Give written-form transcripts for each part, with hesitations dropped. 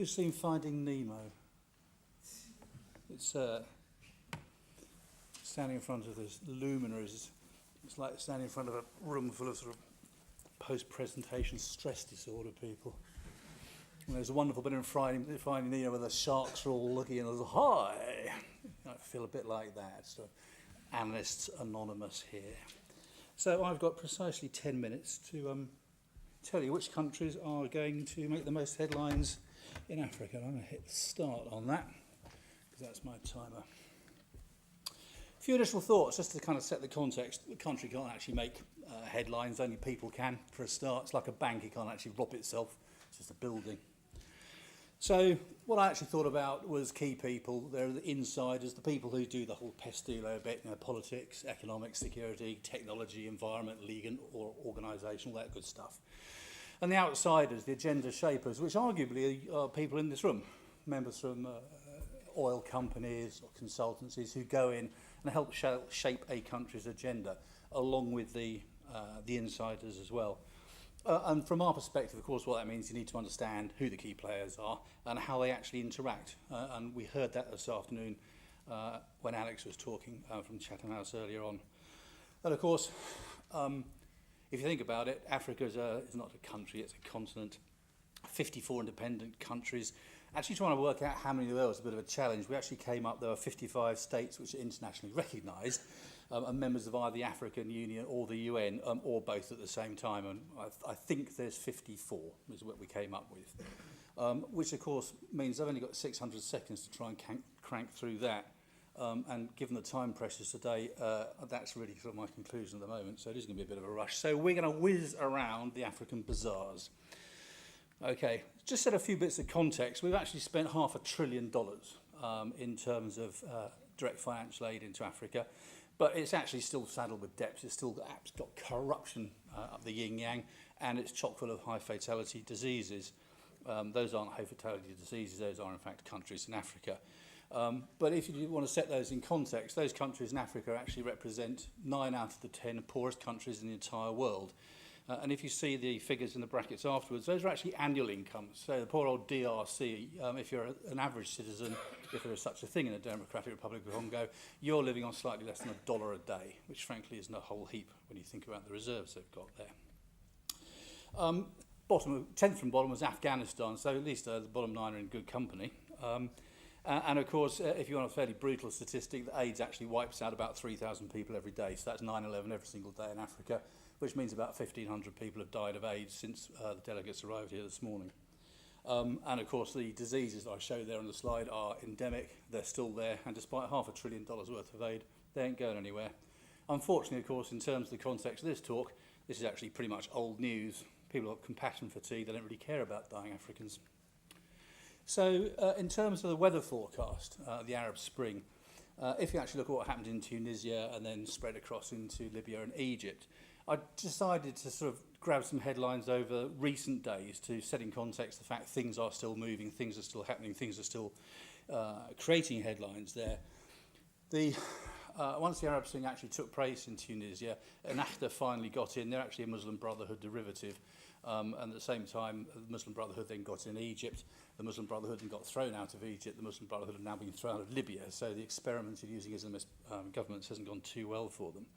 Who's seen Finding Nemo? It's standing in front of this luminaries. It's like standing in front of a room full of sort of post-presentation stress disorder people. And there's a wonderful bit in Finding Nemo where the sharks are all looking and there's hi. I feel a bit like that. So, Analysts Anonymous here. So I've got precisely 10 minutes to tell you which countries are going to make the most headlines in Africa. I'm going to hit start on that because that's my timer. A few initial thoughts just to kind of set the context. The country can't actually make headlines, only people can for a start. It's like a bank, it can't actually rob itself, it's just a building. So what I actually thought about was key people. They're the insiders, the people who do the whole pestillo bit, politics, economics, security, technology, environment, legal or organisation, all that good stuff. And the outsiders, the agenda shapers, which arguably are people in this room, members from oil companies or consultancies who go in and help shape a country's agenda, along with the insiders as well. And from our perspective, of course, what that means, you need to understand who the key players are and how they actually interact. And we heard that this afternoon when Alex was talking from Chatham House earlier on. And of course, if you think about it, Africa is not a country, it's a continent. 54 independent countries. Actually trying to work out how many there were was a bit of a challenge. We actually came up, there were 55 states which are internationally recognised and members of either the African Union or the UN, or both at the same time. And I think there's 54 is what we came up with, which of course means I've only got 600 seconds to try and crank through that. And given the time pressures today, that's really sort of my conclusion at the moment. So it is going to be a bit of a rush. So we're going to whiz around the African bazaars. Okay, just set a few bits of context. We've actually spent $500 billion in terms of direct financial aid into Africa, but it's actually still saddled with debts. It's still got corruption up the yin-yang, and it's chock full of high-fatality diseases. Those aren't high-fatality diseases, those are in fact countries in Africa. But if you want to set those in context, those countries in Africa actually represent 9 out of the 10 poorest countries in the entire world. And if you see the figures in the brackets afterwards, those are actually annual incomes. So the poor old DRC, if you're an average citizen, if there is such a thing in the Democratic Republic of Congo, you're living on slightly less than $1 a day, which frankly isn't a whole heap when you think about the reserves they've got there. 10th from bottom was Afghanistan, so at least the bottom 9 are in good company. And of course, if you want a fairly brutal statistic, the AIDS actually wipes out about 3,000 people every day. So that's 9/11 every single day in Africa, which means about 1,500 people have died of AIDS since the delegates arrived here this morning. And of course, the diseases I showed there on the slide are endemic. They're still there. And despite $500 billion worth of aid, they ain't going anywhere. Unfortunately, of course, in terms of the context of this talk, this is actually pretty much old news. People have compassion fatigue. They don't really care about dying Africans. So in terms of the weather forecast, the Arab Spring, if you actually look at what happened in Tunisia and then spread across into Libya and Egypt, I decided to sort of grab some headlines over recent days to set in context the fact things are still moving, things are still happening, things are still creating headlines there. Once the Arab Spring actually took place in Tunisia, Ennahda finally got in. They're actually a Muslim Brotherhood derivative. And at the same time, the Muslim Brotherhood then got in Egypt. The Muslim Brotherhood then got thrown out of Egypt. The Muslim Brotherhood have now been thrown out of Libya. So the experiment of using Islamist governments hasn't gone too well for them.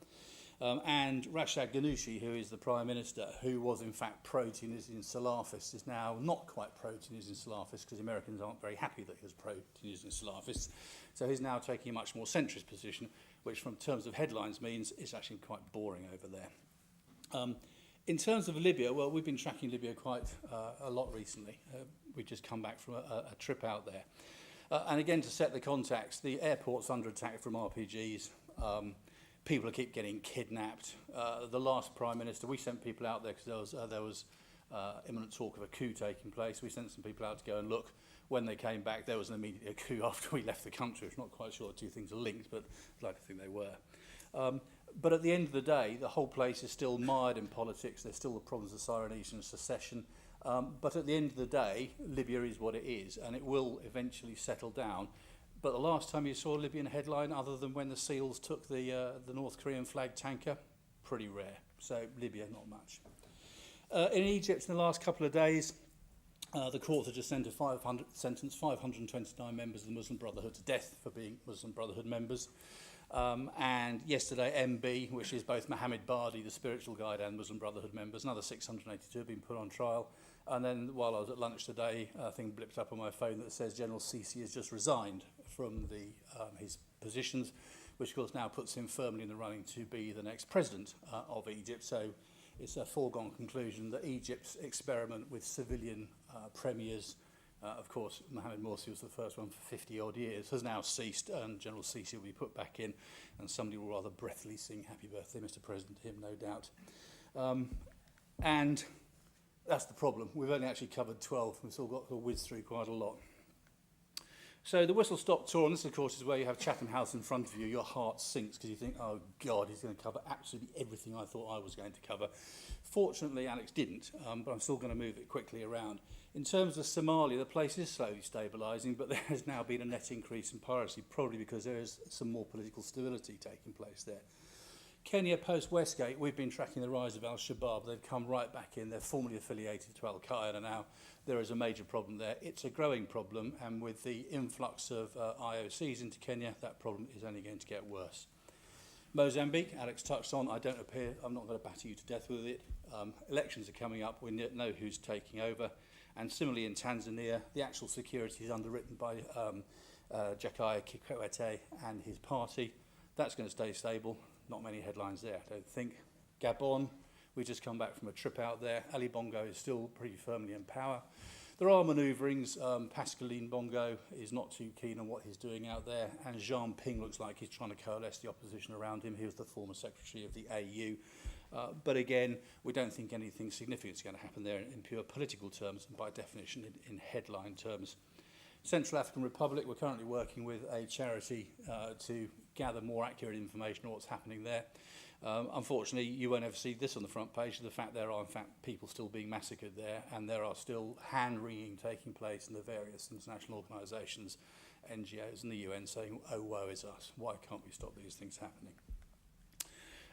And Rashad Ghannouchi, who is the Prime Minister, who was in fact pro-Tunisian Salafist, is now not quite pro-Tunisian Salafist because the Americans aren't very happy that he was pro-Tunisian Salafist. So he's now taking a much more centrist position, which from terms of headlines means it's actually quite boring over there. In terms of Libya, well, we've been tracking Libya quite a lot recently. We've just come back from a trip out there. And again, to set the context, the airport's under attack from RPGs. People keep getting kidnapped. The last Prime Minister, we sent people out there because there was imminent talk of a coup taking place. We sent some people out to go and look. When they came back, there was an immediate coup after we left the country. I'm not quite sure the two things are linked, but I'd like to think they were. But at the end of the day, the whole place is still mired in politics. There's still the problems of Syronesian secession. But at the end of the day, Libya is what it is, and it will eventually settle down. But the last time you saw a Libyan headline, other than when the SEALs took the North Korean flag tanker, pretty rare. So Libya, not much. In Egypt, in the last couple of days, The court had just sentenced 529 members of the Muslim Brotherhood to death for being Muslim Brotherhood members. And yesterday, MB, which is both Mohammed Bardi, the spiritual guide, and Muslim Brotherhood members, another 682 have been put on trial. And then while I was at lunch today, a thing blipped up on my phone that says General Sisi has just resigned from his positions, which of course now puts him firmly in the running to be the next president of Egypt. So it's a foregone conclusion that Egypt's experiment with civilian premiers, of course, Mohamed Morsi was the first one for 50 odd years, has now ceased, and General Sisi will be put back in, and somebody will rather breathily sing Happy Birthday, Mr. President, to him, no doubt. And that's the problem. We've only actually covered 12. We've still got to whiz through quite a lot. So the whistle-stop tour, and this, of course, is where you have Chatham House in front of you. Your heart sinks because you think, oh, God, he's going to cover absolutely everything I thought I was going to cover. Fortunately, Alex didn't, but I'm still going to move it quickly around. In terms of Somalia, the place is slowly stabilising, but there has now been a net increase in piracy, probably because there is some more political stability taking place there. Kenya post-Westgate, we've been tracking the rise of Al-Shabaab. They've come right back in. They're formally affiliated to Al-Qaeda now. There is a major problem there. It's a growing problem, and with the influx of IOCs into Kenya, that problem is only going to get worse. Mozambique, Alex touched on. I'm not going to batter you to death with it. Elections are coming up. We know who's taking over. And similarly in Tanzania, the actual security is underwritten by Jakaya Kikwete and his party. That's going to stay stable. Not many headlines there, I don't think. Gabon, we just come back from a trip out there. Ali Bongo is still pretty firmly in power. There are manoeuvrings. Pascaline Bongo is not too keen on what he's doing out there. And Jean Ping looks like he's trying to coalesce the opposition around him. He was the former secretary of the AU. But again, we don't think anything significant is going to happen there in pure political terms, and by definition in headline terms. Central African Republic, we're currently working with a charity to gather more accurate information on what's happening there. Unfortunately, you won't ever see this on the front page, the fact there are in fact people still being massacred there, and there are still hand-wringing taking place in the various international organisations, NGOs and the UN saying, oh, woe is us, why can't we stop these things happening?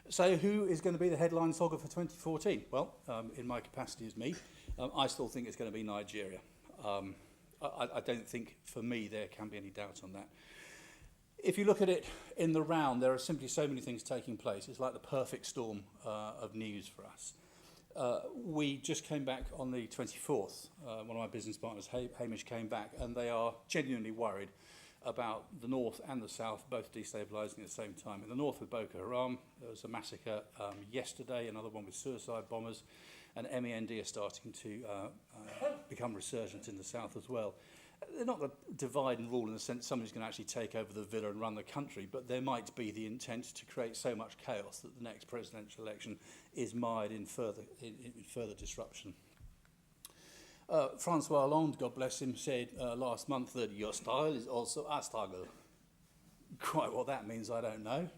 So who is going to be the headline saga for 2014? Well, in my capacity as me, I still think it's going to be Nigeria. I don't think, for me, there can be any doubt on that. If you look at it in the round, there are simply so many things taking place. It's like the perfect storm of news for us. We just came back on the 24th. One of my business partners, Hamish, came back, and they are genuinely worried about the north and the south both destabilising at the same time. In the north with Boko Haram, there was a massacre yesterday, another one with suicide bombers, and MEND are starting to become resurgent in the south as well. They're not the divide and rule in the sense somebody's going to actually take over the villa and run the country, but there might be the intent to create so much chaos that the next presidential election is mired in further disruption. Francois Hollande, God bless him, said last month that your style is also our struggle. Quite what that means, I don't know.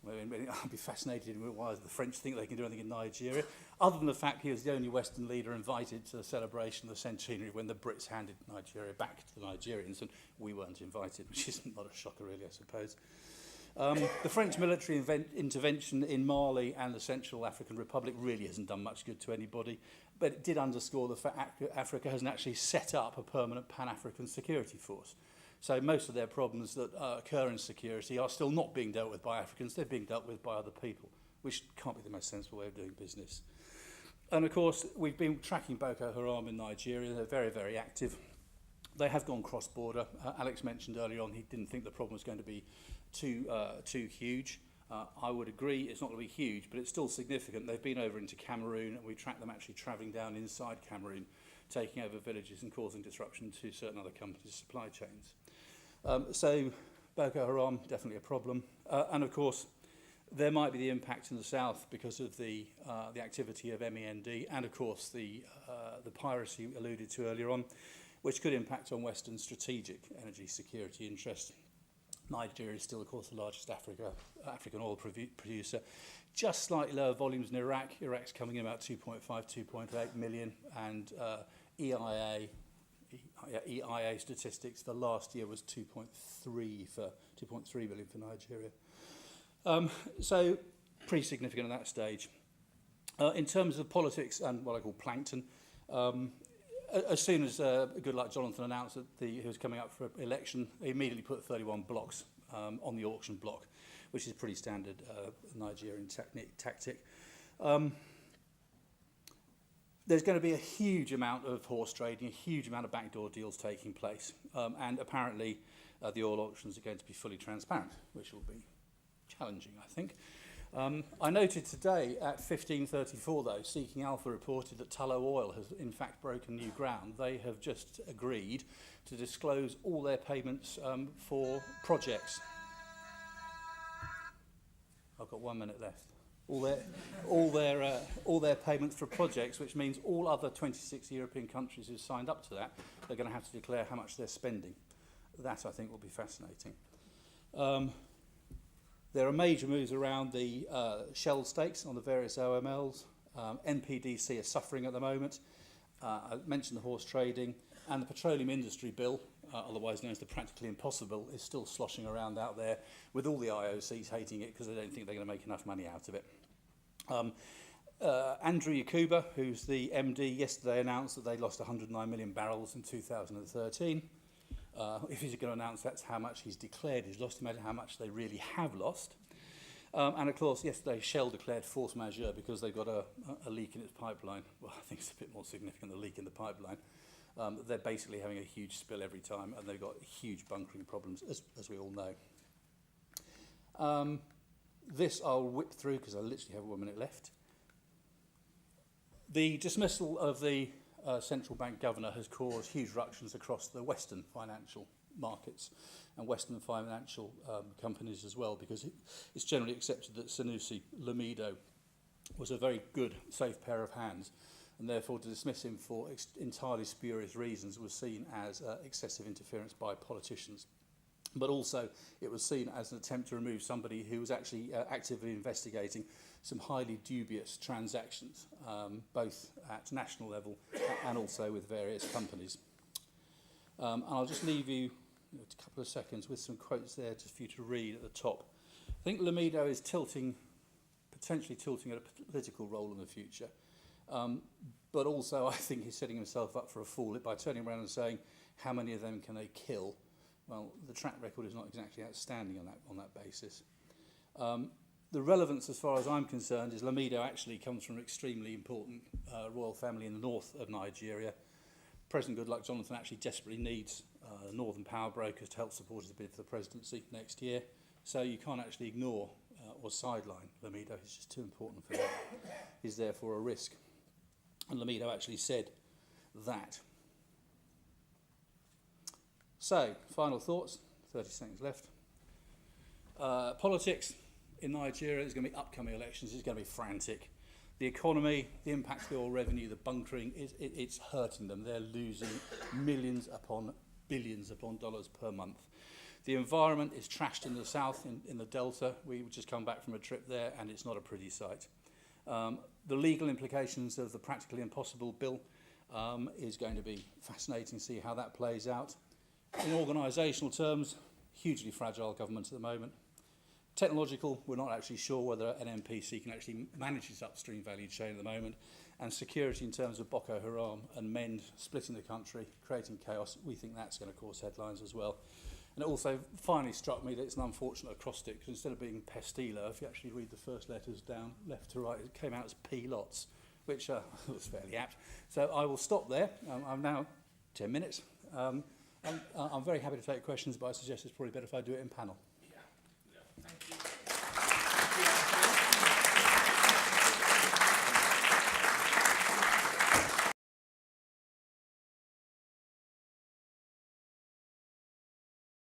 I'll be fascinated with why the French think they can do anything in Nigeria, other than the fact he was the only Western leader invited to the celebration of the centenary when the Brits handed Nigeria back to the Nigerians, and we weren't invited, which is not a shocker really, I suppose. The French military intervention in Mali and the Central African Republic really hasn't done much good to anybody, but it did underscore the fact Africa hasn't actually set up a permanent Pan-African security force. So most of their problems that occur in security are still not being dealt with by Africans, they're being dealt with by other people, which can't be the most sensible way of doing business. And of course, we've been tracking Boko Haram in Nigeria. They're very, very active. They have gone cross-border. Alex mentioned earlier on he didn't think the problem was going to be too huge. I would agree it's not going to be huge, but it's still significant. They've been over into Cameroon, and we track them actually travelling down inside Cameroon, taking over villages and causing disruption to certain other companies' supply chains. So Boko Haram, definitely a problem. And of course, there might be the impact in the south because of the activity of MEND and of course the piracy alluded to earlier on, which could impact on Western strategic energy security interests. Nigeria is still, of course, the largest African oil producer. Just slightly lower volumes in Iraq. Iraq's coming in about 2.5, 2.8 million, and EIA statistics for last year was 2.3 million for Nigeria. So pretty significant at that stage. In terms of politics and what I call plankton, as soon as Goodluck Jonathan announced that he was coming up for election, he immediately put 31 blocks on the auction block, which is a pretty standard Nigerian tactic. There's going to be a huge amount of horse trading, a huge amount of backdoor deals taking place, and apparently the oil auctions are going to be fully transparent, which will be challenging, I think. I noted today at 15:34, though, Seeking Alpha reported that Tullow Oil has in fact broken new ground. They have just agreed to disclose all their payments for projects. I've got 1 minute left. All their payments for projects, which means all other 26 European countries who've signed up to that, they're going to have to declare how much they're spending. That, I think, will be fascinating. There are major moves around the Shell stakes on the various OMLs. NPDC are suffering at the moment. I mentioned the horse trading, and the petroleum industry bill, otherwise known as the practically impossible, is still sloshing around out there with all the IOCs hating it because they don't think they're going to make enough money out of it. Andrew Yakuba, who's the MD, yesterday announced that they lost 109 million barrels in 2013. If he's going to announce that's how much he's declared he's lost, imagine how much they really have lost. And of course, yesterday Shell declared force majeure because they've got a leak in its pipeline. Well, I think it's a bit more significant, the leak in the pipeline. They're basically having a huge spill every time, and they've got huge bunkering problems, as we all know. This I'll whip through because I literally have 1 minute left. The dismissal of the central bank governor has caused huge ructions across the Western financial markets and Western financial companies as well, because it's generally accepted that Sanusi Lamido was a very good, safe pair of hands, and therefore to dismiss him for entirely spurious reasons was seen as excessive interference by politicians. But also it was seen as an attempt to remove somebody who was actually actively investigating some highly dubious transactions, both at national level and also with various companies. And I'll just leave you a couple of seconds with some quotes there just for you to read at the top. I think Lamido is potentially tilting at a political role in the future. But also I think he's setting himself up for a fall by turning around and saying, how many of them can they kill? Well, the track record is not exactly outstanding on that basis. The relevance, as far as I'm concerned, is Lamido actually comes from an extremely important royal family in the north of Nigeria. President Goodluck Jonathan actually desperately needs northern power brokers to help support his bid for the presidency next year. So you can't actually ignore or sideline Lamido. He's just too important for that. He's therefore a risk. And Lamido actually said that. So, final thoughts, 30 seconds left. Politics in Nigeria, there's going to be upcoming elections, it's going to be frantic. The economy, the impact of the oil revenue, the bunkering, it's hurting them. They're losing millions upon billions upon dollars per month. The environment is trashed in the south, in the Delta. We've just come back from a trip there, and it's not a pretty sight. The legal implications of the practically impossible bill is going to be fascinating to see how that plays out. In organisational terms, hugely fragile government at the moment. Technological, we're not actually sure whether an NPC can actually manage its upstream value chain at the moment. And security in terms of Boko Haram and MEND splitting the country, creating chaos, we think that's going to cause headlines as well. And it also finally struck me that it's an unfortunate acrostic, because instead of being Pestilo, if you actually read the first letters down left to right, it came out as P-lots, which was fairly apt. So I will stop there. I'm now 10 minutes. I'm very happy to take questions, but I suggest it's probably better if I do it in panel.